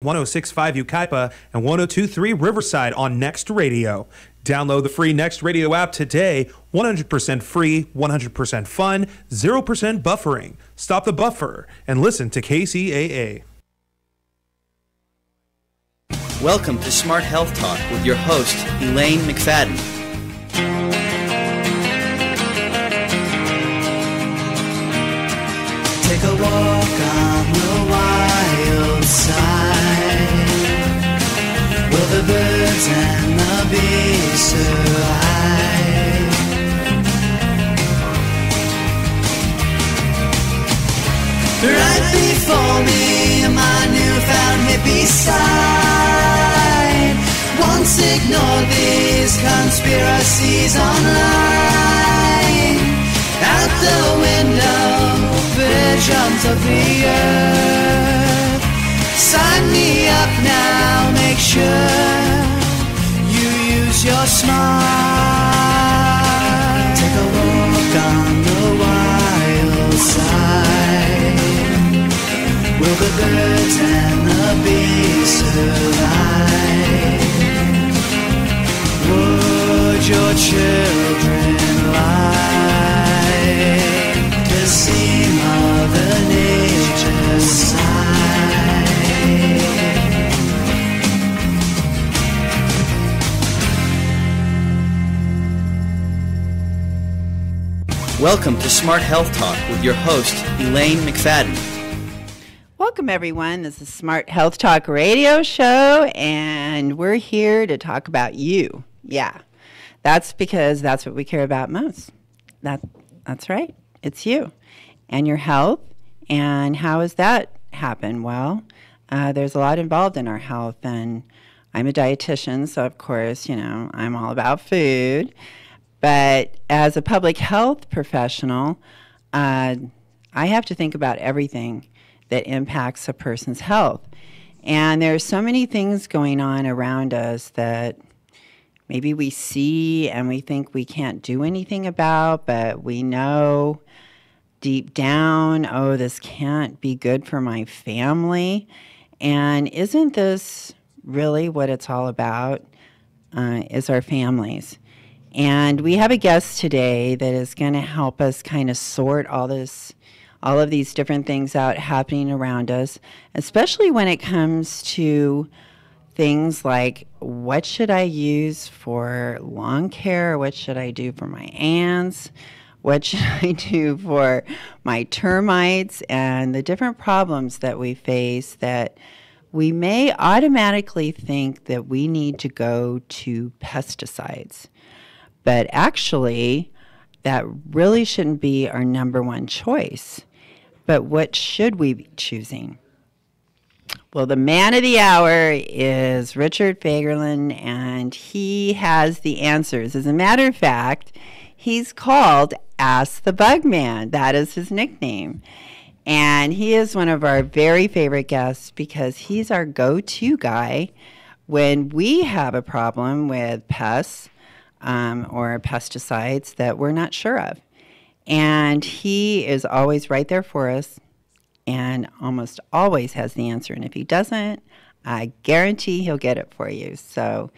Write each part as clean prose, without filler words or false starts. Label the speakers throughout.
Speaker 1: 106.5 Yucaipa and 102.3 Riverside on Next Radio. Download the free Next Radio app today. 100% free, 100% fun, 0% buffering. Stop the buffer and listen to KCAA.
Speaker 2: Welcome to Smart Health Talk with your host, Elaine McFadden.
Speaker 3: Take a walk on the wild side. Will the birds and the bees survive? Right before me, my newfound hippie side. Once ignored these conspiracies online. Out the window, visions of the earth. Sign me up now, make sure you use your smart. Take a walk on the wild side. Will the birds and the bees survive? Would your children like to see Mother Nature sigh?
Speaker 2: Welcome to Smart Health Talk with your host, Elaine McFadden.
Speaker 4: Welcome, everyone. This is Smart Health Talk radio show, and we're here to talk about you. Yeah, that's because that's what we care about most. That's right. It's you and your health. And how does that happen? Well, there's a lot involved in our health, and I'm a dietitian, so of course, I'm all about food. But as a public health professional, I have to think about everything that impacts a person's health. And there's so many things going on around us that maybe we see and we think we can't do anything about, but we know deep down, oh, this can't be good for my family. And isn't this really what it's all about, is our families? And we have a guest today that is going to help us kind of sort all of these different things out happening around us, especially when it comes to things like, what should I use for lawn care? What should I do for my ants? What should I do for my termites? And the different problems that we face that we may automatically think that we need to go to pesticides. But actually, that really shouldn't be our number one choice. But what should we be choosing? Well, the man of the hour is Richard Fagerlin, and he has the answers. As a matter of fact, he's called Ask the Bug Man. That is his nickname. And he is one of our very favorite guests because he's our go-to guy when we have a problem with pests or pesticides that we're not sure of. And he is always right there for us and almost always has the answer. And if he doesn't, I guarantee he'll get it for you. So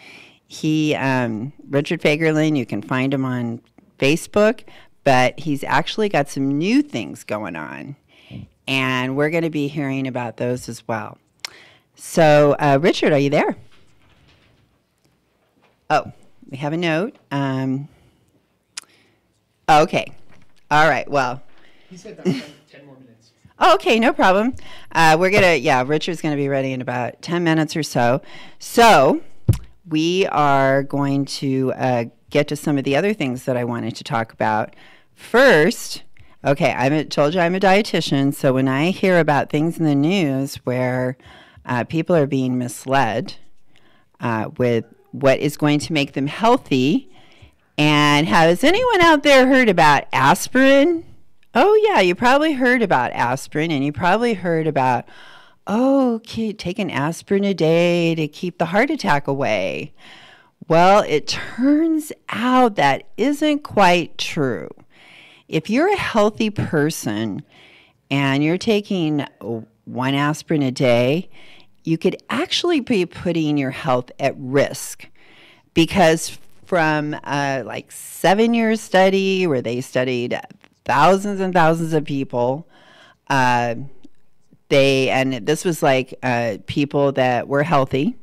Speaker 4: Richard Fagerlin, you can find him on Facebook, but he's actually got some new things going on. And we're going to be hearing about those as well. So, Richard, are you there? Oh, we have a note. Okay. All right. Well.
Speaker 5: He said that 10 more minutes.
Speaker 4: Oh, okay. No problem. Richard's going to be ready in about 10 minutes or so. So we are going to get to some of the other things that I wanted to talk about. First, okay, I told you I'm a dietitian, so when I hear about things in the news where people are being misled with what is going to make them healthy, and has anyone out there heard about aspirin? Oh, yeah, you probably heard about aspirin, and you probably heard about, take an aspirin a day to keep the heart attack away. Well, it turns out that isn't quite true. If you're a healthy person and you're taking one aspirin a day, you could actually be putting your health at risk, because from like 7-year study where they studied thousands and thousands of people, and this was like people that were healthy.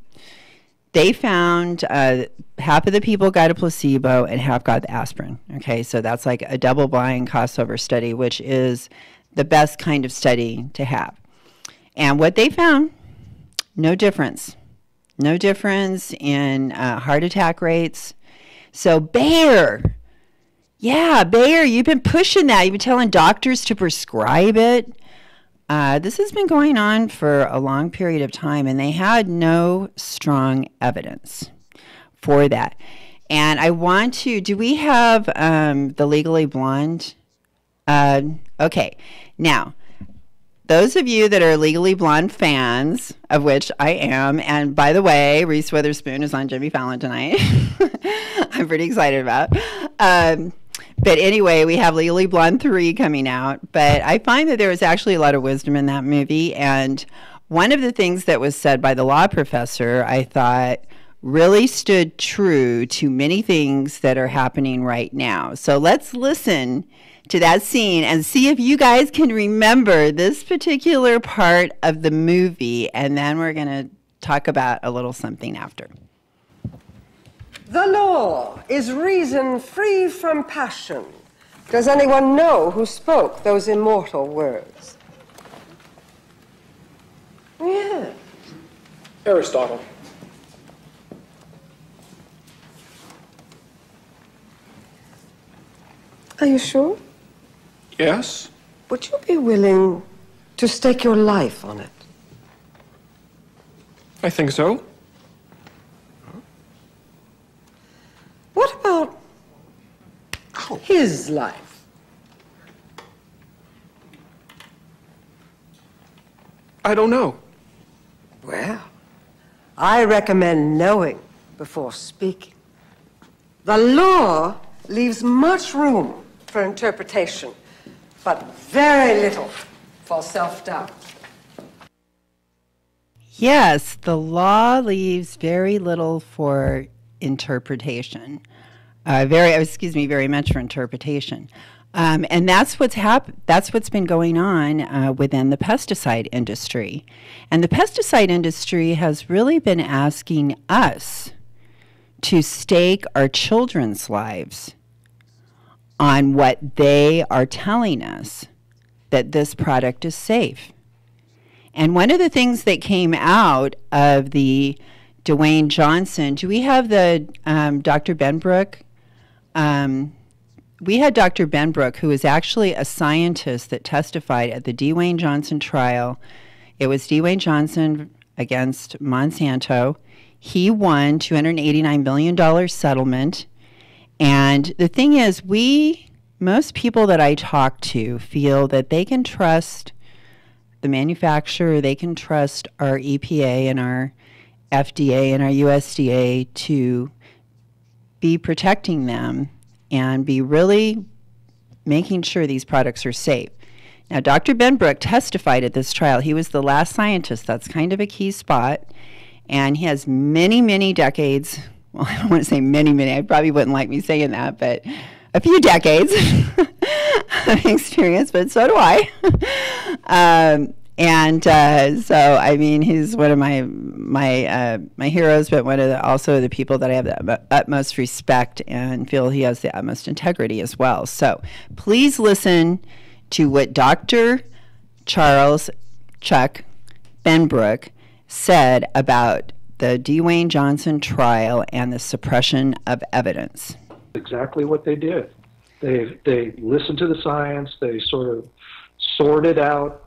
Speaker 4: They found half of the people got a placebo and half got the aspirin. Okay, so that's like a double-blind crossover study, which is the best kind of study to have. And what they found, no difference. No difference in heart attack rates. So Bayer, Bayer, you've been pushing that. You've been telling doctors to prescribe it. This has been going on for a long period of time, and they had no strong evidence for that. And I want to, do we have the Legally Blonde? Okay, now, those of you that are Legally Blonde fans, of which I am, and by the way, Reese Witherspoon is on Jimmy Fallon tonight. I'm pretty excited about. But anyway, we have Legally Blonde 3 coming out. But I find that there was actually a lot of wisdom in that movie. And one of the things that was said by the law professor, I thought, really stood true to many things that are happening right now. So let's listen to that scene and see if you guys can remember this particular part of the movie, and then we're going to talk about a little something after.
Speaker 6: The law is reason free from passion. Does anyone know who spoke those immortal words? Yes.
Speaker 5: Aristotle.
Speaker 6: Are you sure?
Speaker 5: Yes.
Speaker 6: Would you be willing to stake your life on it?
Speaker 5: I think so.
Speaker 6: What about his life?
Speaker 5: I don't know.
Speaker 6: Well, I recommend knowing before speaking. The law leaves much room for interpretation, but very little for self-doubt.
Speaker 4: Yes, the law leaves very little for interpretation. Very much for interpretation. And that's what's that's what's been going on within the pesticide industry. And the pesticide industry has really been asking us to stake our children's lives on what they are telling us, that this product is safe. And one of the things that came out of the Dwayne Johnson, do we have the Dr. Benbrook? We had Dr. Benbrook, who was actually a scientist that testified at the Dwayne Johnson trial. It was Dwayne Johnson against Monsanto. He won $289 million settlement. And the thing is, most people that I talk to feel that they can trust the manufacturer, they can trust our EPA and our FDA and our USDA to be protecting them and be really making sure these products are safe. Now, Dr. Benbrook testified at this trial. He was the last scientist. That's kind of a key spot. And he has many, many decades. Well, I don't want to say many, many. I probably wouldn't like me saying that, but a few decades of experience, but so do I. So, I mean, he's one of my heroes, but one of also the people that I have the utmost respect and feel he has the utmost integrity as well. So please listen to what Dr. Charles Chuck Benbrook said about the Dwayne Johnson trial and the suppression of evidence.
Speaker 7: Exactly what they did. They listened to the science. They sort of sorted out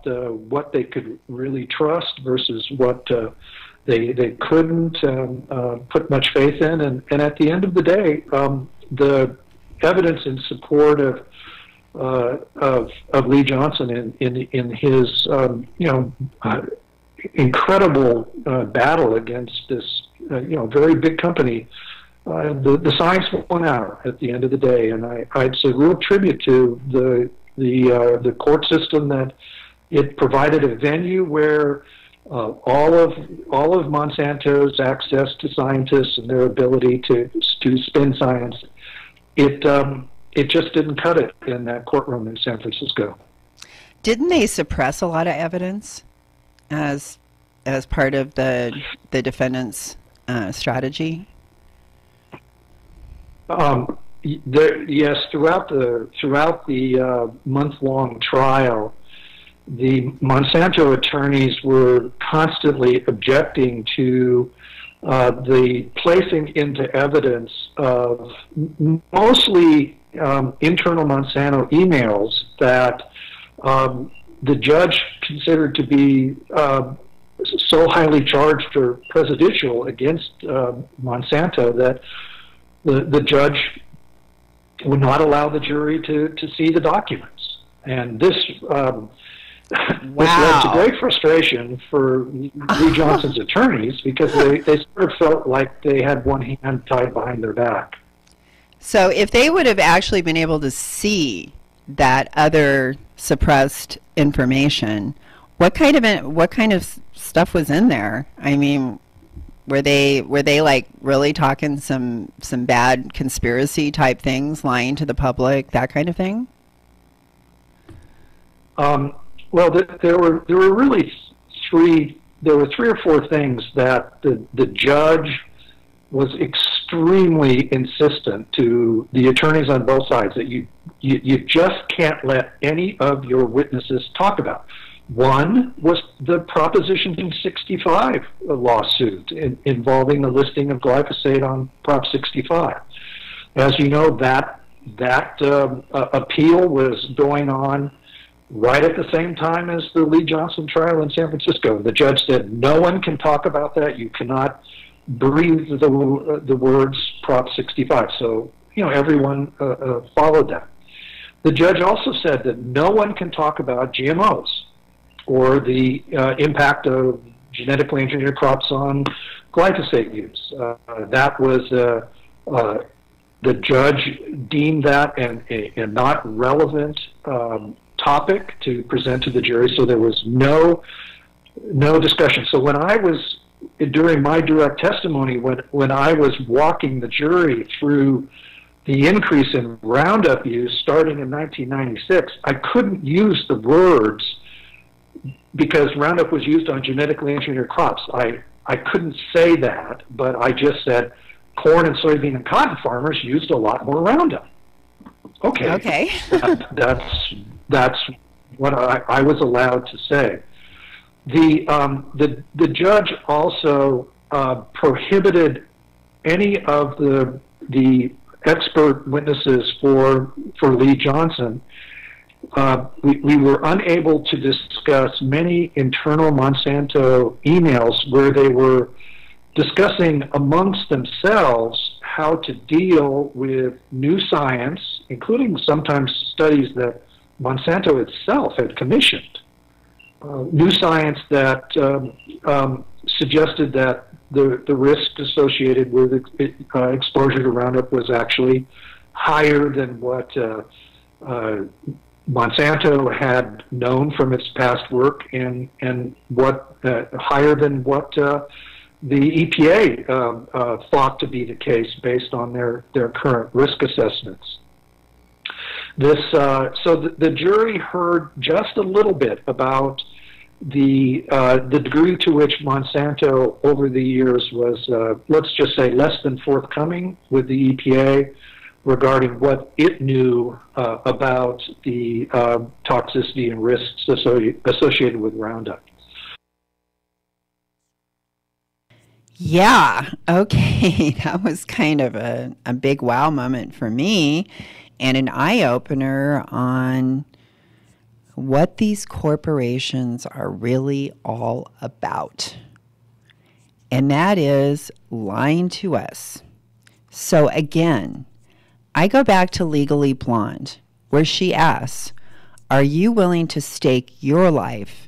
Speaker 7: what they could really trust versus what they couldn't put much faith in. And at the end of the day, the evidence in support of Lee Johnson in his incredible battle against this very big company, the science won out at the end of the day. And it's a real tribute to the court system that it provided a venue where all of Monsanto's access to scientists and their ability to spin science, it just didn't cut it in that courtroom in San Francisco.
Speaker 4: Didn't they suppress a lot of evidence as part of the defendant's strategy?
Speaker 7: Yes, throughout the month-long trial, the Monsanto attorneys were constantly objecting to the placing into evidence of mostly internal Monsanto emails that the judge considered to be so highly charged or prejudicial against Monsanto that the judge would not allow the jury to see the documents. And this which led to great frustration for Lee Johnson's attorneys because they sort of felt like they had one hand tied behind their back.
Speaker 4: So if they would have actually been able to see that other suppressed information, what kind of stuff was in there? I mean, were they like really talking some bad conspiracy type things, lying to the public, that kind of thing?
Speaker 7: Well, there were really three or four things that the judge was extremely insistent to the attorneys on both sides that you just can't let any of your witnesses talk about. One was the Proposition 65 lawsuit involving the listing of glyphosate on Prop 65. As you know, that appeal was going on right at the same time as the Lee Johnson trial in San Francisco. The judge said, no one can talk about that. You cannot breathe the words Prop 65. So, everyone followed that. The judge also said that no one can talk about GMOs or the impact of genetically engineered crops on glyphosate use. That was, the judge deemed that a not relevant topic to present to the jury, so there was no discussion. So when I was, during my direct testimony, when I was walking the jury through the increase in Roundup use starting in 1996, I couldn't use the words because Roundup was used on genetically engineered crops. I couldn't say that, but I just said corn and soybean and cotton farmers used a lot more Roundup. Okay. That's what I was allowed to say. The judge also prohibited any of the expert witnesses for Lee Johnson. We were unable to discuss many internal Monsanto emails where they were discussing amongst themselves how to deal with new science, including sometimes studies that Monsanto itself had commissioned. New science that suggested that the risk associated with exposure to Roundup was actually higher than what Monsanto had known from its past work, and what higher than what the EPA thought to be the case based on their current risk assessments. So the jury heard just a little bit about the degree to which Monsanto over the years was, let's just say, less than forthcoming with the EPA regarding what it knew about the toxicity and risks associated with Roundup.
Speaker 4: Yeah, okay, that was kind of a big wow moment for me and an eye-opener on what these corporations are really all about. And that is lying to us. So again, I go back to Legally Blonde, where she asks, are you willing to stake your life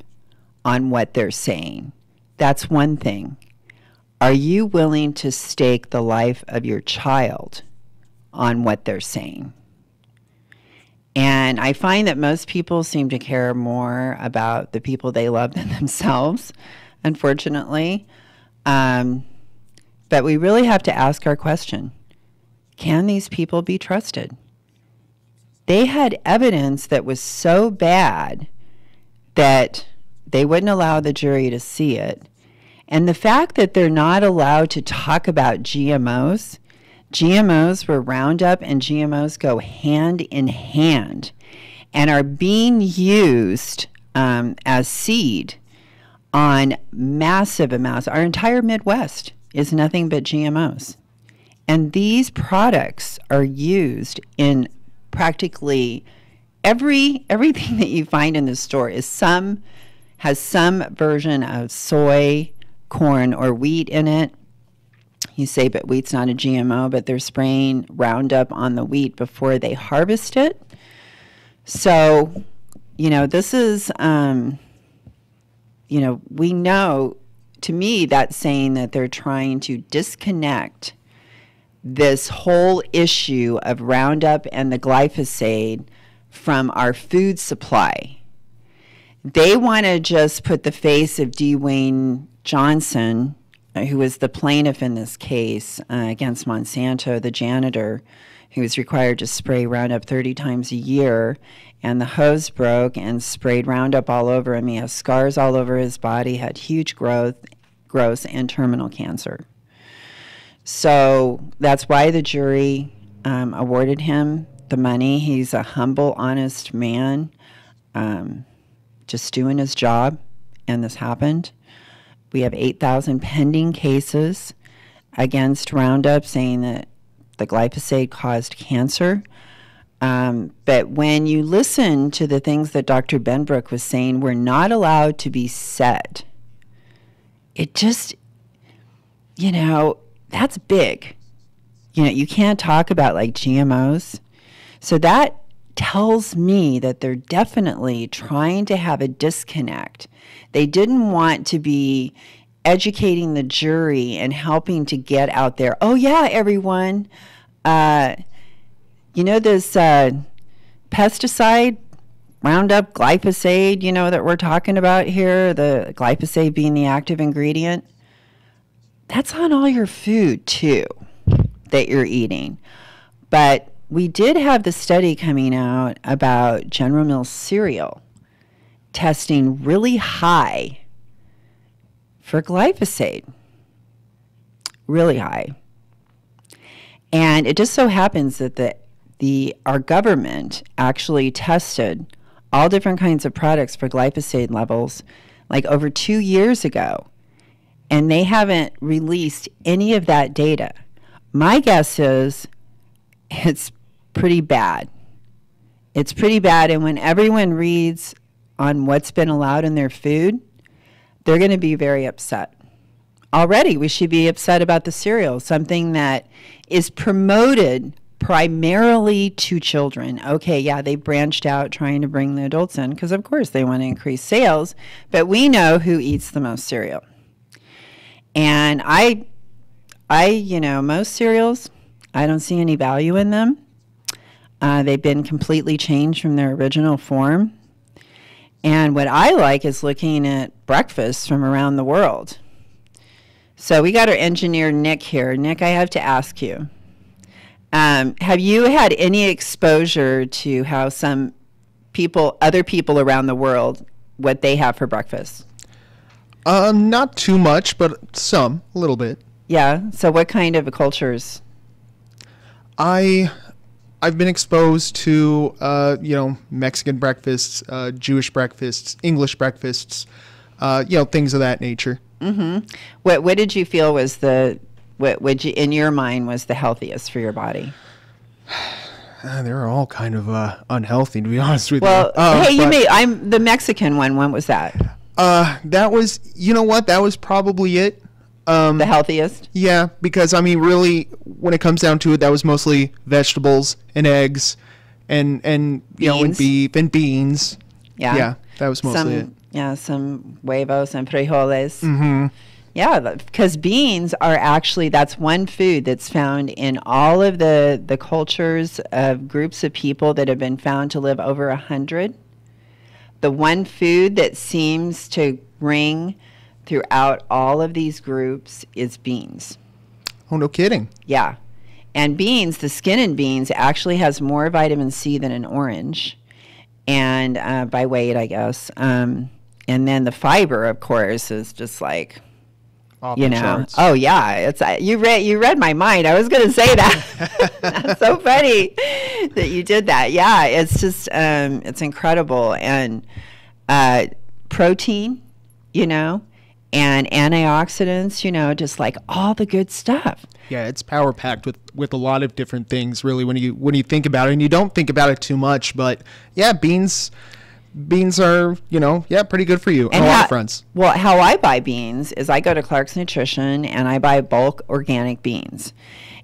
Speaker 4: on what they're saying? That's one thing. Are you willing to stake the life of your child on what they're saying? And I find that most people seem to care more about the people they love than themselves. unfortunately. But we really have to ask our question. Can these people be trusted? They had evidence that was so bad that they wouldn't allow the jury to see it. And the fact that they're not allowed to talk about GMOs, GMOs where Roundup and GMOs go hand in hand and are being used as seed on massive amounts. Our entire Midwest is nothing but GMOs. And these products are used in practically everything that you find in the store has some version of soy, corn, or wheat in it. You say, but wheat's not a GMO, but they're spraying Roundup on the wheat before they harvest it. So, this is, we know, to me, that's saying that they're trying to disconnect this whole issue of Roundup and the glyphosate from our food supply. They want to just put the face of Dwayne Johnson, who was the plaintiff in this case against Monsanto, the janitor, who was required to spray Roundup 30 times a year, and the hose broke and sprayed Roundup all over him. He has scars all over his body, had huge growth, and terminal cancer. So that's why the jury awarded him the money. He's a humble, honest man, just doing his job, and this happened. We have 8,000 pending cases against Roundup saying that the glyphosate caused cancer. But when you listen to the things that Dr. Benbrook was saying, we're not allowed to be said. It just, that's big. You can't talk about like GMOs. So that tells me that they're definitely trying to have a disconnect. They didn't want to be educating the jury and helping to get out there. Oh yeah, everyone, this pesticide, Roundup, glyphosate, that we're talking about here, the glyphosate being the active ingredient, that's on all your food too that you're eating. But we did have the study coming out about General Mills cereal testing really high for glyphosate, really high. And it just so happens that our government actually tested all different kinds of products for glyphosate levels like over 2 years ago, and they haven't released any of that data. My guess is it's pretty bad. It's pretty bad, and when everyone reads on what's been allowed in their food, they're going to be very upset. Already, we should be upset about the cereal, something that is promoted primarily to children. Okay, yeah, they branched out trying to bring the adults in because, of course, they want to increase sales, but we know who eats the most cereal. And I most cereals, I don't see any value in them. They've been completely changed from their original form. And what I like is looking at breakfasts from around the world. So we got our engineer, Nick, here. Nick, I have to ask you, have you had any exposure to how other people around the world, what they have for breakfast?
Speaker 8: Not too much, but a little bit.
Speaker 4: Yeah. So what kind of cultures?
Speaker 8: I've been exposed to, Mexican breakfasts, Jewish breakfasts, English breakfasts, things of that nature.
Speaker 4: Mm-hmm. What did you feel was what in your mind was the healthiest for your body?
Speaker 8: They were all kind of unhealthy, to be honest with you.
Speaker 4: Well, I'm the Mexican one. When was that?
Speaker 8: That was, that was probably it.
Speaker 4: The healthiest?
Speaker 8: Yeah, because really, when it comes down to it, that was mostly vegetables and eggs, and and beef and beans. Yeah, that was mostly it.
Speaker 4: Yeah, some huevos and frijoles.
Speaker 8: Mm-hmm.
Speaker 4: Yeah, because beans are actually, that's one food that's found in all of the cultures of groups of people that have been found to live over 100. The one food that seems to bring throughout all of these groups is beans.
Speaker 8: Oh, no kidding.
Speaker 4: Yeah. And beans, the skin in beans actually has more vitamin C than an orange, and by weight, I guess. And then the fiber, of course, is just like,
Speaker 8: off the charts.
Speaker 4: Oh yeah, it's you read my mind. I was going to say that. That's so funny that you did that. Yeah, it's just it's incredible, and protein, and antioxidants, just like all the good stuff.
Speaker 8: Yeah, it's power packed with a lot of different things, really, when you think about it, and you don't think about it too much. But yeah, beans are, pretty good for you on a lot of fronts.
Speaker 4: Well, how I buy beans is I go to Clark's Nutrition and I buy bulk organic beans.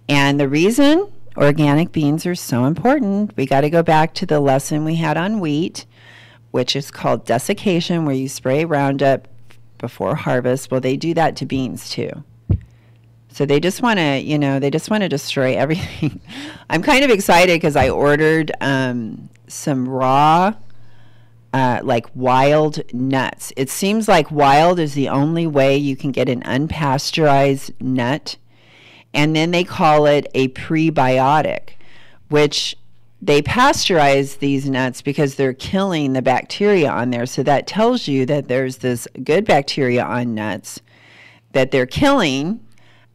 Speaker 4: And the reason organic beans are so important, we got to go back to the lesson we had on wheat, which is called desiccation, where you spray Roundup before harvest. Well, they do that to beans too. So they just want to, destroy everything. I'm kind of excited because I ordered some raw, like wild nuts. It seems like wild is the only way you can get an unpasteurized nut. And then they call it a prebiotic, which they pasteurize these nuts because they're killing the bacteria on there. So that tells you that there's this good bacteria on nuts that they're killing.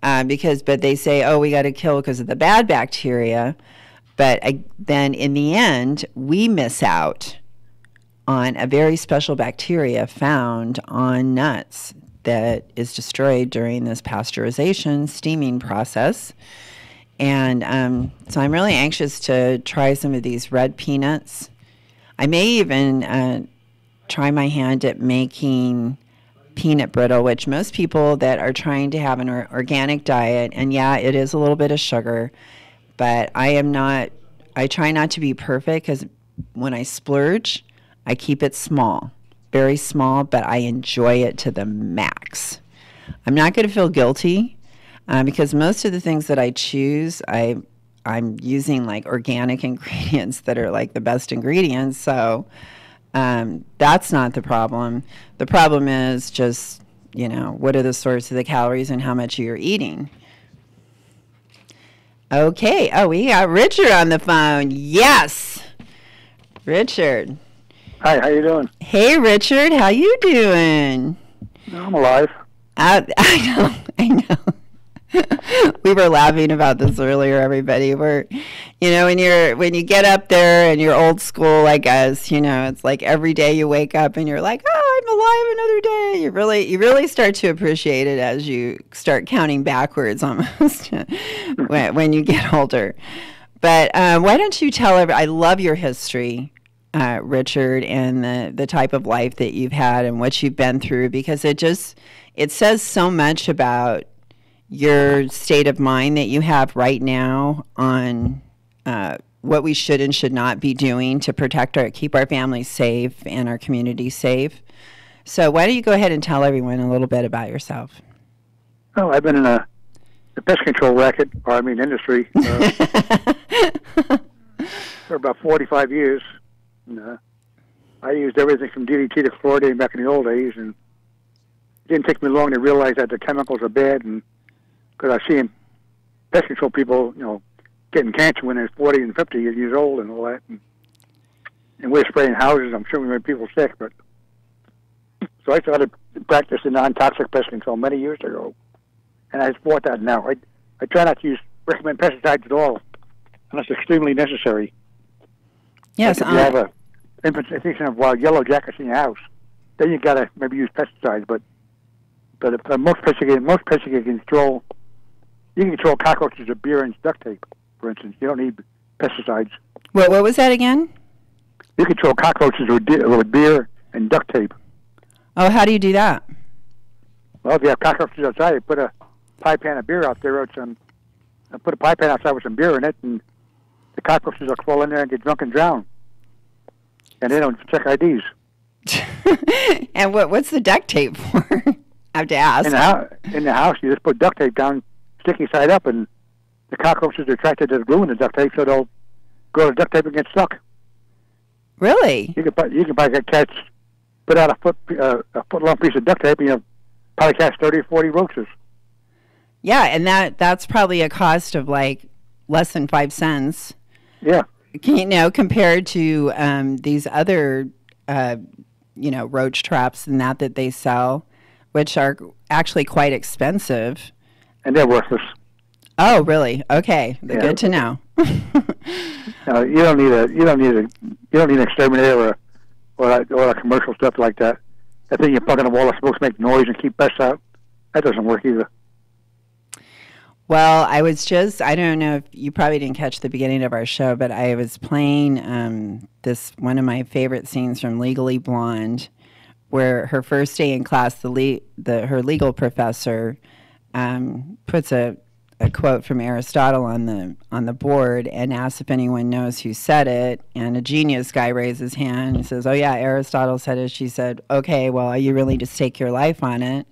Speaker 4: But they say, oh, we got to kill because of the bad bacteria. But then in the end, we miss out on a very special bacteria found on nuts that is destroyed during this pasteurization, steaming process. And so I'm really anxious to try some of these red peanuts. I may even try my hand at making peanut brittle, which most people that are trying to have an organic diet, and yeah, it is a little bit of sugar, but I try not to be perfect, because when I splurge, I keep it small, very small, but I enjoy it to the max. I'm not going to feel guilty because most of the things that I choose, I'm using like organic ingredients that are like the best ingredients, so that's not the problem. The problem is just, what are the source of the calories and how much you're eating. Okay. Oh, we got Richard on the phone. Yes. Richard.
Speaker 9: Hi, how you doing?
Speaker 4: Hey, Richard. How you doing?
Speaker 9: I'm alive.
Speaker 4: I know. We were laughing about this earlier, everybody. When you get up there and you're old school like us, it's like every day you wake up and you're like, oh, I'm alive another day. You really start to appreciate it as you start counting backwards almost when you get older. But why don't you tell I love your history, Richard, and the type of life that you've had and what you've been through, because it says so much about your state of mind that you have right now on what we should and should not be doing to keep our families safe and our community safe. So why don't you go ahead and tell everyone a little bit about yourself?
Speaker 9: Oh, I've been in the pest control industry for about 45 years. And, I used everything from DDT to chlordane back in the old days, and it didn't take me long to realize that the chemicals are bad, and because I've seen pest control people, getting cancer when they're 40 and 50 years old and all that. And we're spraying houses. I'm sure we made people sick. But so I started practicing non-toxic pest control many years ago. And I support that now. I try not to recommend pesticides at all unless extremely necessary.
Speaker 4: Yes.
Speaker 9: Like if you have an infestation of wild yellow jackets in your house, then you got to maybe use pesticides. But most pesticides can control. You can control cockroaches with beer and duct tape, for instance. You don't need pesticides.
Speaker 4: What was that again?
Speaker 9: You control cockroaches with beer and duct tape.
Speaker 4: Oh, how do you do that?
Speaker 9: Well, if you have cockroaches outside, you put a pie pan of beer out there, put a pie pan outside with some beer in it, and the cockroaches will crawl in there and get drunk and drown. And they don't check IDs.
Speaker 4: And what's the duct tape for? I have to ask.
Speaker 9: In the house, you just put duct tape down, sticky side up, and the cockroaches are attracted to the glue in the duct tape, so they'll go to duct tape and get stuck.
Speaker 4: Really?
Speaker 9: You can buy a catch, put out a foot long piece of duct tape, and you probably catch 30 or 40 roaches.
Speaker 4: Yeah, and that's probably a cost of like less than 5 cents.
Speaker 9: Yeah.
Speaker 4: Compared to these other, roach traps and that they sell, which are actually quite expensive.
Speaker 9: And they're worthless.
Speaker 4: Oh, really? Okay, good to know.
Speaker 9: You don't need an exterminator or a commercial stuff like that. That thing you plug in the wall is supposed to make noise and keep pests out. That doesn't work either.
Speaker 4: Well, I don't know if you probably didn't catch the beginning of our show, but I was playing one of my favorite scenes from Legally Blonde, where her first day in class, her legal professor puts a quote from Aristotle on the board and asks if anyone knows who said it, and a genius guy raises his hand and says, "Oh yeah, Aristotle said it." She said, "Okay, well, are you willing to stake your life on it?"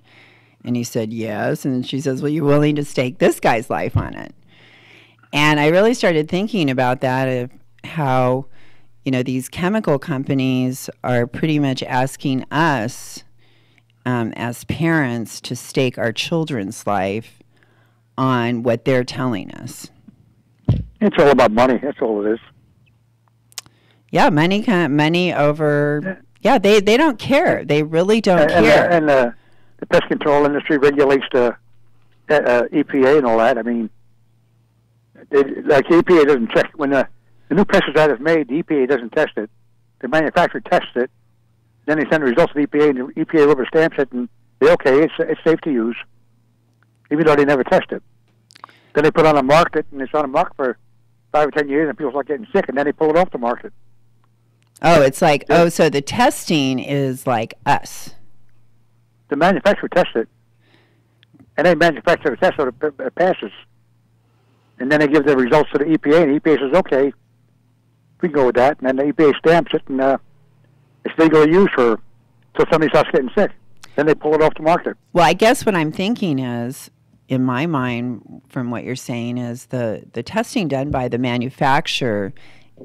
Speaker 4: And he said, "Yes." And she says, "Well, you're willing to stake this guy's life on it?" And I really started thinking about that, of how, these chemical companies are pretty much asking us as parents to stake our children's life on what they're telling us.
Speaker 9: It's all about money. That's all it is.
Speaker 4: Yeah, money over... Yeah, they don't care. They really don't care.
Speaker 9: And the pest control industry regulates the EPA and all that. I mean, the EPA doesn't check. When the new pesticide is made, the EPA doesn't test it. The manufacturer tests it. Then they send the results to the EPA, and the EPA rubber stamps it, and they it's safe to use, even though they never test it. Then they put it on the market, and it's on the market for 5 or 10 years, and people start getting sick, and then they pull it off the market.
Speaker 4: Oh, it's like, so the testing is like us.
Speaker 9: The manufacturer tests it, and they manufacture the test so it passes. And then they give the results to the EPA, and the EPA says, okay, we can go with that. And then the EPA stamps it, and it's legal to use until somebody starts getting sick. Then they pull it off the market.
Speaker 4: Well, I guess what I'm thinking is, in my mind, from what you're saying, is the testing done by the manufacturer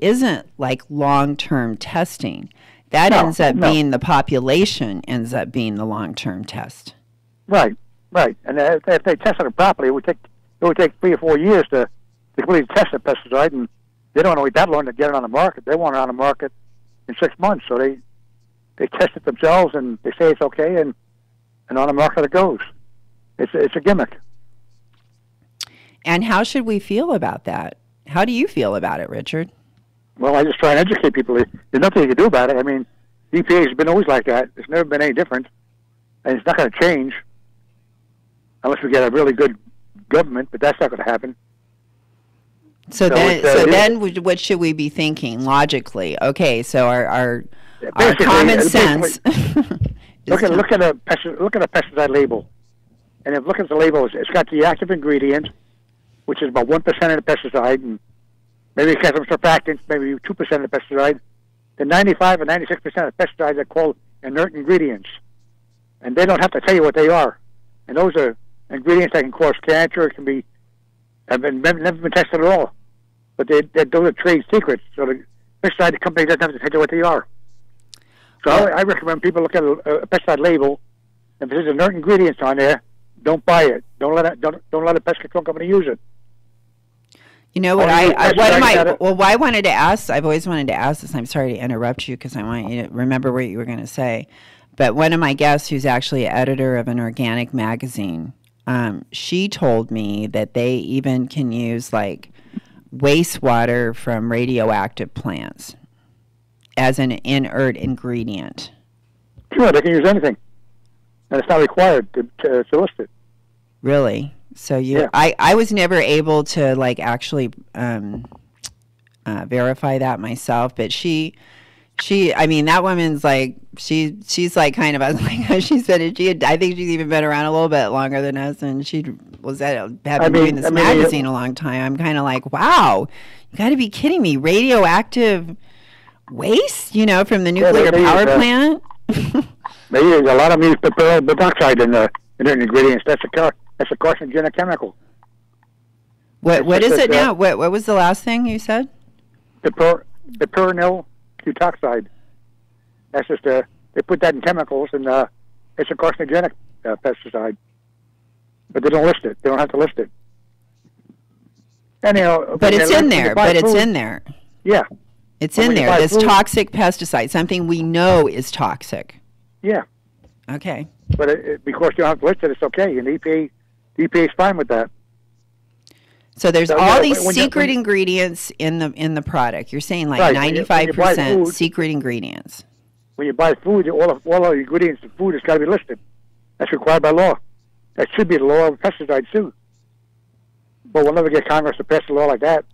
Speaker 4: isn't like long-term testing. That ends up being the population ends up being the long-term test.
Speaker 9: Right. And if they tested it properly, it would take 3 or 4 years to completely test the pesticide, and they don't want to wait that long to get it on the market. They want it on the market in 6 months, so they test it themselves, and they say it's okay, and on the market it goes. It's a gimmick.
Speaker 4: And how should we feel about that? How do you feel about it, Richard?
Speaker 9: Well, I just try and educate people. There's nothing you can do about it. I mean, the EPA has been always like that. It's never been any different, and it's not going to change unless we get a really good government, but that's not going to happen.
Speaker 4: So then what should we be thinking logically? Okay, so our common sense.
Speaker 9: Look at a pesticide label, and if look at the label, it's got the active ingredient, which is about 1% of the pesticide, and maybe it has some surfactants, maybe 2% of the pesticide. The 95 or 96% of pesticides are called inert ingredients, and they don't have to tell you what they are. And those are ingredients that can cause cancer. It can never been tested at all, but those are trade secrets. So the pesticide company doesn't have to tell you what they are. So I recommend people look at a pesticide label. If there's inert ingredients on there, don't buy it. Don't let a pest control company use it.
Speaker 4: You know what I wanted to ask, I've always wanted to ask this. I'm sorry to interrupt you because I want you to remember what you were going to say. But one of my guests, who's actually editor of an organic magazine, she told me that they even can use like wastewater from radioactive plants as an inert ingredient.
Speaker 9: Sure, they can use anything, and it's not required to list it.
Speaker 4: Really? So I was never able to like actually verify that myself, but she, I mean, that woman's like, she's like kind of, I was like, I think she's even been around a little bit longer than us, and she was been doing this magazine a long time. I'm kind of like, wow, you got to be kidding me. Radioactive waste, from the nuclear power plant?
Speaker 9: They use a lot of use peroxide in the ingredients. That's a carcinogenic chemical.
Speaker 4: What is it now? What was the last thing you said?
Speaker 9: The pyrenyl butoxide. That's just they put that in chemicals, and it's a carcinogenic pesticide, but they don't list it. They don't have to list it. Anyhow,
Speaker 4: but it's in there. But it's in there.
Speaker 9: Yeah,
Speaker 4: it's in there. This toxic pesticide, something we know is toxic.
Speaker 9: Yeah.
Speaker 4: Okay.
Speaker 9: But because you don't have to list it, it's okay, and the EPA is fine with that.
Speaker 4: So there's all these secret ingredients in the product. You're saying like 95% secret ingredients.
Speaker 9: When you buy food, all the ingredients in food has got to be listed. That's required by law. That should be the law of pesticides too. But we'll never get Congress to pass a law like that.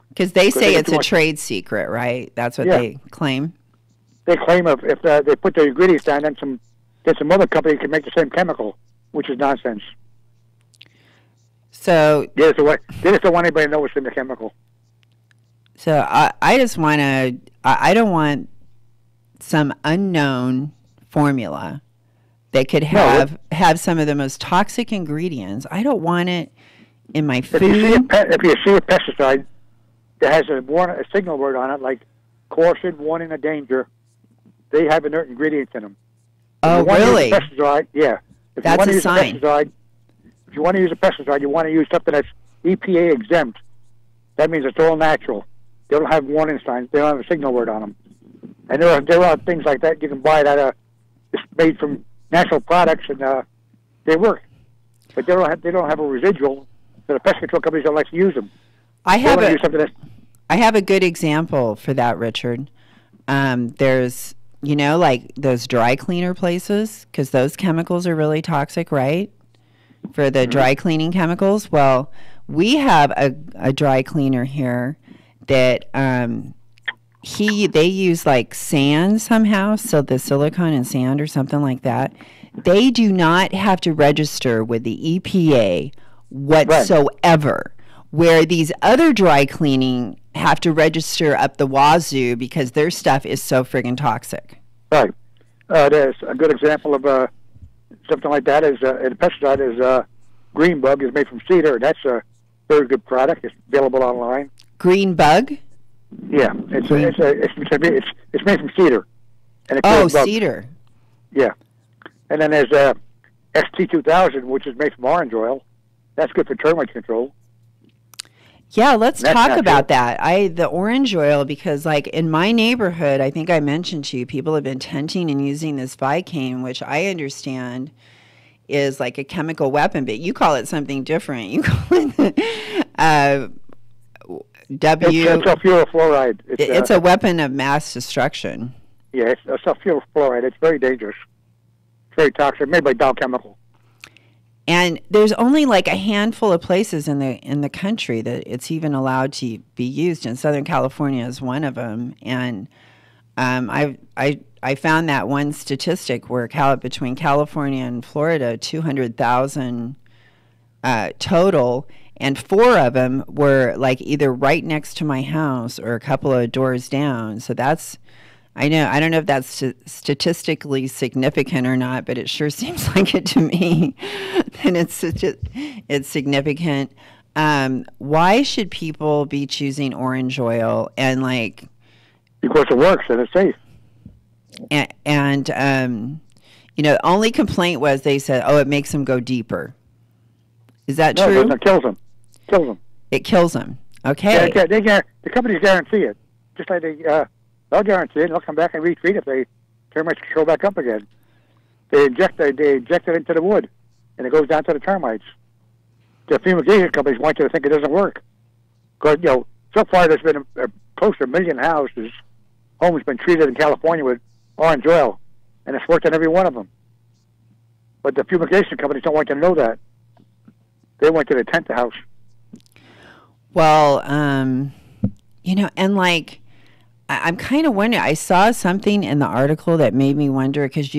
Speaker 4: Because they say it's a trade secret, right? That's what they claim.
Speaker 9: They claim if they put the ingredients down, then some other company can make the same chemical, which is nonsense.
Speaker 4: So
Speaker 9: they just don't want anybody to know what's in the chemical.
Speaker 4: So I just want to. I don't want some unknown formula that could have some of the most toxic ingredients. I don't want it in my food.
Speaker 9: If you see a pesticide that has a signal word on it, like caution, warning, or danger, they have inert ingredients in them.
Speaker 4: Oh, really?
Speaker 9: Pesticide, yeah.
Speaker 4: That's a sign.
Speaker 9: If you want to use a pesticide, you want to use something that's EPA exempt. That means it's all natural. They don't have warning signs. They don't have a signal word on them. And there are things like that you can buy that it's made from natural products, and they work. But they don't have a residual. So the pest control companies don't like to use them.
Speaker 4: I have a good example for that, Richard. There's like those dry cleaner places, because those chemicals are really toxic, right? For the dry cleaning chemicals. Well, we have a dry cleaner here that they use like sand somehow, so the silicone and sand or something like that. They do not have to register with the EPA whatsoever, where these other dry cleaning have to register up the wazoo because their stuff is so friggin' toxic.
Speaker 9: Right. There's a good example of something like that is a pesticide is Green Bug is made from cedar, and that's a very good product. It's available online.
Speaker 4: Green Bug?
Speaker 9: Yeah, it's made from cedar. And
Speaker 4: cedar.
Speaker 9: Yeah, and then there's ST2000, which is made from orange oil. That's good for termite control.
Speaker 4: Yeah, let's talk about that. The orange oil, because like in my neighborhood, I think I mentioned to you, people have been tenting and using this Vicane, which I understand is like a chemical weapon, but you call it something different. You call it
Speaker 9: It's sulfuric fluoride.
Speaker 4: It's a weapon of mass destruction.
Speaker 9: Yeah, it's a sulfuric fluoride. It's very dangerous. It's very toxic, made by Dow Chemical.
Speaker 4: And there's only like a handful of places in the country that it's even allowed to be used, and Southern California is one of them. And I found that one statistic where between California and Florida, 200,000 total, and 4 of them were like either right next to my house or a couple of doors down. So I don't know if that's statistically significant or not, but it sure seems like it to me. And it's significant. Why should people be choosing orange oil
Speaker 9: because it works and it's safe.
Speaker 4: And the only complaint was they said, it makes them go deeper. Is that true?
Speaker 9: No, it kills them.
Speaker 4: It kills them. Okay.
Speaker 9: Yeah, the companies guarantee it. Just like they'll guarantee it, and they'll come back and retreat if they termites show back up again. They inject it into the wood, and it goes down to the termites. The fumigation companies want you to think it doesn't work. Because, so far there's been close to 1 million homes been treated in California with orange oil, and it's worked on every one of them. But the fumigation companies don't want you to know that. They want you to tent the house.
Speaker 4: Well, and I'm kind of wondering, I saw something in the article that made me wonder, because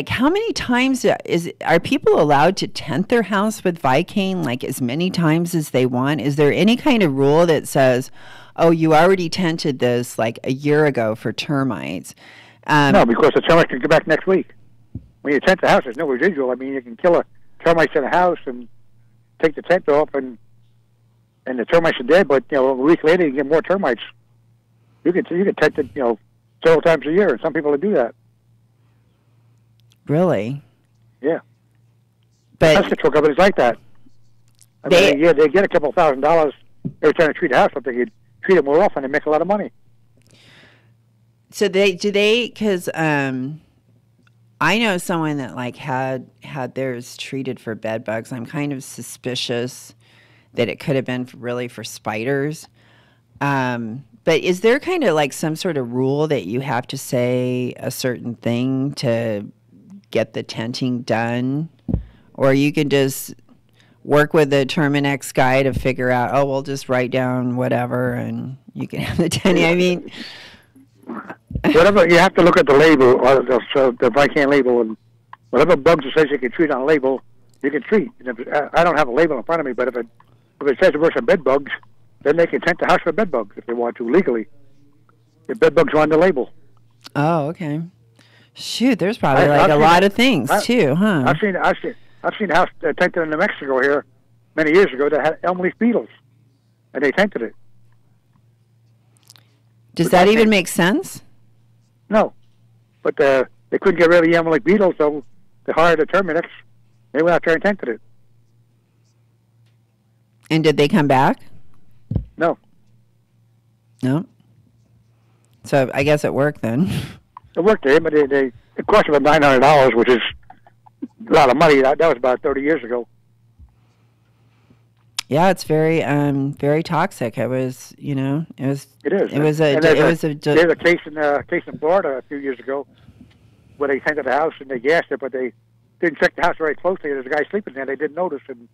Speaker 4: how many times are people allowed to tent their house with Vicane, like as many times as they want? Is there any kind of rule that says, you already tented this like a year ago for termites?
Speaker 9: No, because the termites can come back next week. When you tent the house, there's no residual. I mean, you can kill termites in the house and take the tent off, and the termites are dead, but a week later you get more termites. You can tent it, several times a year, and some people do that.
Speaker 4: Really?
Speaker 9: Yeah.
Speaker 4: But
Speaker 9: pest control companies like that. I mean, they get a couple $1,000 every time they treat a house, but they could treat it more often and make a lot of money.
Speaker 4: So because I know someone that like had theirs treated for bed bugs. I'm kind of suspicious that it could have been really for spiders. But is there kind of like some sort of rule that you have to say a certain thing to get the tenting done? Or you can just work with the Terminex guy to figure out, oh, we'll just write down whatever and you can have the tenting. I mean...
Speaker 9: Whatever, you have to look at the label, or the Vicane label, and whatever bugs it says you can treat on a label, you can treat. And if, I don't have a label in front of me, but if it says it works on bed bugs, then they can tent the house for bed bugs if they want to legally. If bed bugs are on the label.
Speaker 4: Oh, okay. Shoot, there's probably a lot of things too, huh?
Speaker 9: I've seen a house tented in New Mexico here many years ago that had elm leaf beetles, and they tented it.
Speaker 4: Does that even make sense?
Speaker 9: No, but they couldn't get rid of the elm leaf beetles, so they hired a Terminex. They went out there and tented it.
Speaker 4: And did they come back?
Speaker 9: No.
Speaker 4: No. So I guess it worked then.
Speaker 9: It worked, but it cost about $900, which is a lot of money. That was about 30 years ago.
Speaker 4: Yeah, it's very toxic. It was, It is. There's
Speaker 9: a case in Florida a few years ago where they tented the house and they gassed it, but they didn't check the house very closely. There's a guy sleeping there. They didn't notice, and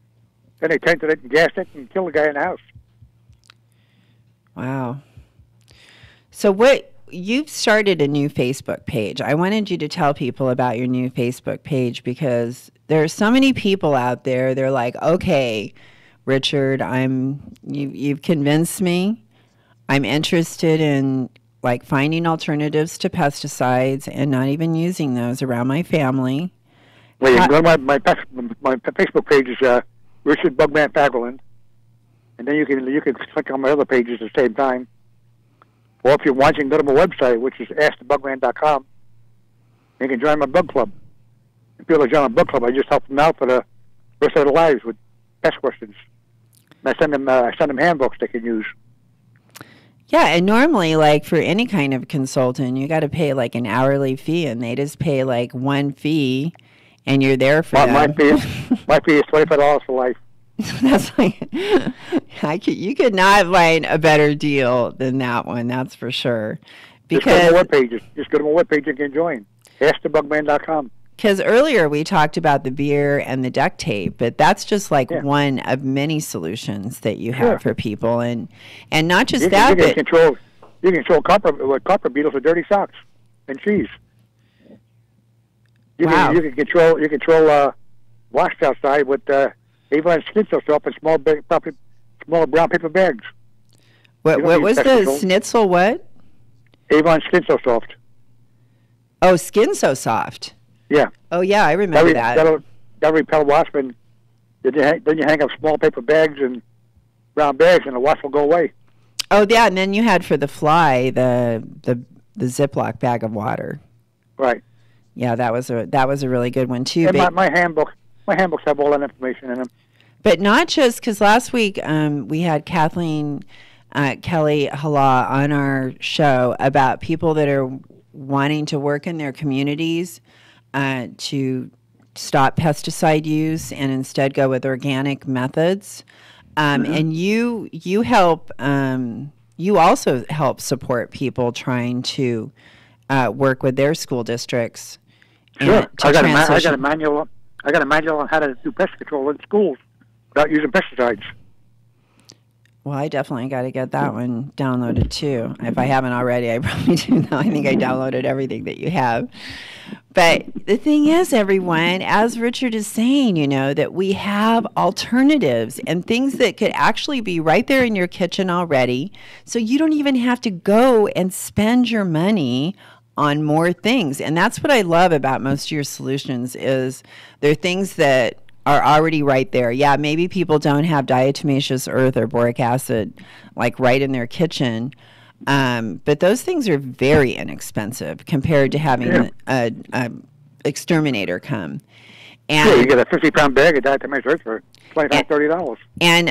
Speaker 9: then they tented it and gassed it and killed the guy in the house.
Speaker 4: Wow. So you've started a new Facebook page. I wanted you to tell people about your new Facebook page because there are so many people out there. They're like, okay, Richard, you've convinced me. I'm interested in like finding alternatives to pesticides and not even using those around my family.
Speaker 9: Well, you can go to my Facebook page is Richard Bugman Fagerland, and then you can click on my other pages at the same time. Or if you're watching, go to my website, which is askthebugman.com. You can join my bug club. If people join my bug club, I just help them out for the rest of their lives with pest questions. And I send them handbooks they can use.
Speaker 4: Yeah, and normally, like for any kind of consultant, you got to pay like an hourly fee, and they just pay like one fee, and you're there for them.
Speaker 9: My fee is $25 for life.
Speaker 4: That's like you could not find a better deal than that one. That's for sure. Because
Speaker 9: just go to my webpage and can join. AskTheBugman.com.
Speaker 4: Because earlier we talked about the beer and the duct tape, but that's just like one of many solutions that you have for people, and not just that.
Speaker 9: You can control copper beetles with dirty socks and cheese. You can control washed outside with Avon Schnitzel soap and small brown paper bags.
Speaker 4: What was the Schnitzel? What?
Speaker 9: Avon Schnitzel Soft.
Speaker 4: Oh, Skin So Soft.
Speaker 9: Yeah.
Speaker 4: Oh, yeah, I remember that.
Speaker 9: That'll repel wasp, and then you hang up small paper bags and brown bags, and the wasp will go away.
Speaker 4: Oh, yeah, and then you had for the fly the Ziploc bag of water.
Speaker 9: Right.
Speaker 4: Yeah, that was a really good one too.
Speaker 9: And my handbooks have all that information in them.
Speaker 4: But not just because last week we had Kathleen Kelly Hala on our show about people that are wanting to work in their communities to stop pesticide use and instead go with organic methods. And you help. You also help support people trying to work with their school districts.
Speaker 9: Sure, I got a manual. I got a manual on how to do pest control in schools without using pesticides.
Speaker 4: Well, I definitely got to get that one downloaded too. If I haven't already, I probably do now. I think I downloaded everything that you have. But the thing is, everyone, as Richard is saying, that we have alternatives and things that could actually be right there in your kitchen already. So you don't even have to go and spend your money on more things. And that's what I love about most of your solutions is they're things that are already right there. Yeah, maybe people don't have diatomaceous earth or boric acid like right in their kitchen, but those things are very inexpensive compared to having a exterminator come. And
Speaker 9: yeah, you get a 50-pound bag of diatomaceous for $25, $30.
Speaker 4: And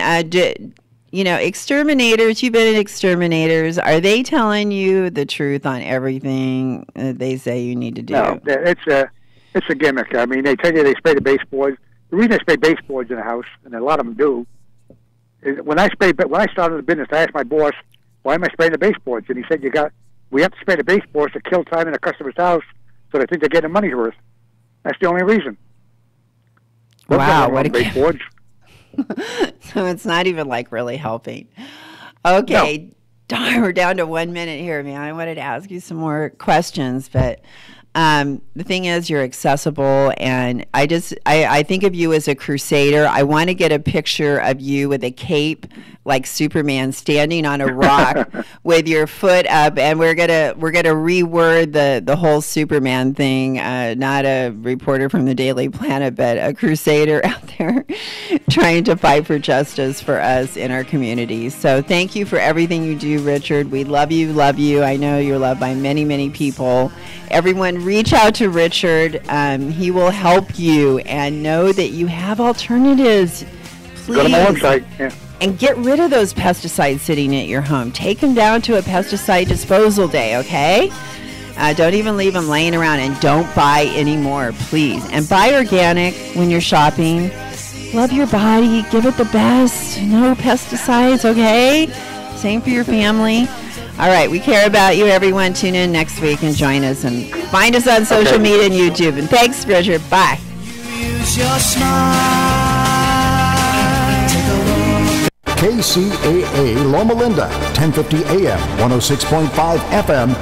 Speaker 4: exterminators, you've been exterminators. Are they telling you the truth on everything that they say you need to do?
Speaker 9: No, it's a gimmick. I mean, they tell you they spray the baseboards. The reason they spray baseboards in the house, and a lot of them do, is when I started the business, I asked my boss, "Why am I spraying the baseboards?" And he said, "We have to spray the baseboards to kill time in a customer's house, so they think they're getting money's worth. That's the only reason."
Speaker 4: Wow, what a
Speaker 9: baseboards.
Speaker 4: So it's not even like really helping. Okay, darn, we're down to 1 minute here, man. I wanted to ask you some more questions, but the thing is, you're accessible, and I think of you as a crusader. I want to get a picture of you with a cape, like Superman, standing on a rock with your foot up, and we're gonna reword the whole Superman thing. Not a reporter from the Daily Planet, but a crusader out there trying to fight for justice for us in our communities. So thank you for everything you do, Richard. We love you, love you. I know you're loved by many, many people. Everyone, reach out to Richard. He will help you, and know that you have alternatives. Please.
Speaker 9: Go to my website. Yeah.
Speaker 4: And get rid of those pesticides sitting at your home. Take them down to a pesticide disposal day, okay? Don't even leave them laying around, and don't buy anymore, please. And buy organic when you're shopping. Love your body. Give it the best. No pesticides, okay? Same for your family. All right, we care about you, everyone. Tune in next week and join us, and find us on social media and YouTube. And thanks, Richard. Bye.
Speaker 3: Use your smile.
Speaker 10: KCAA Loma Linda, 1050 AM, 106.5 FM,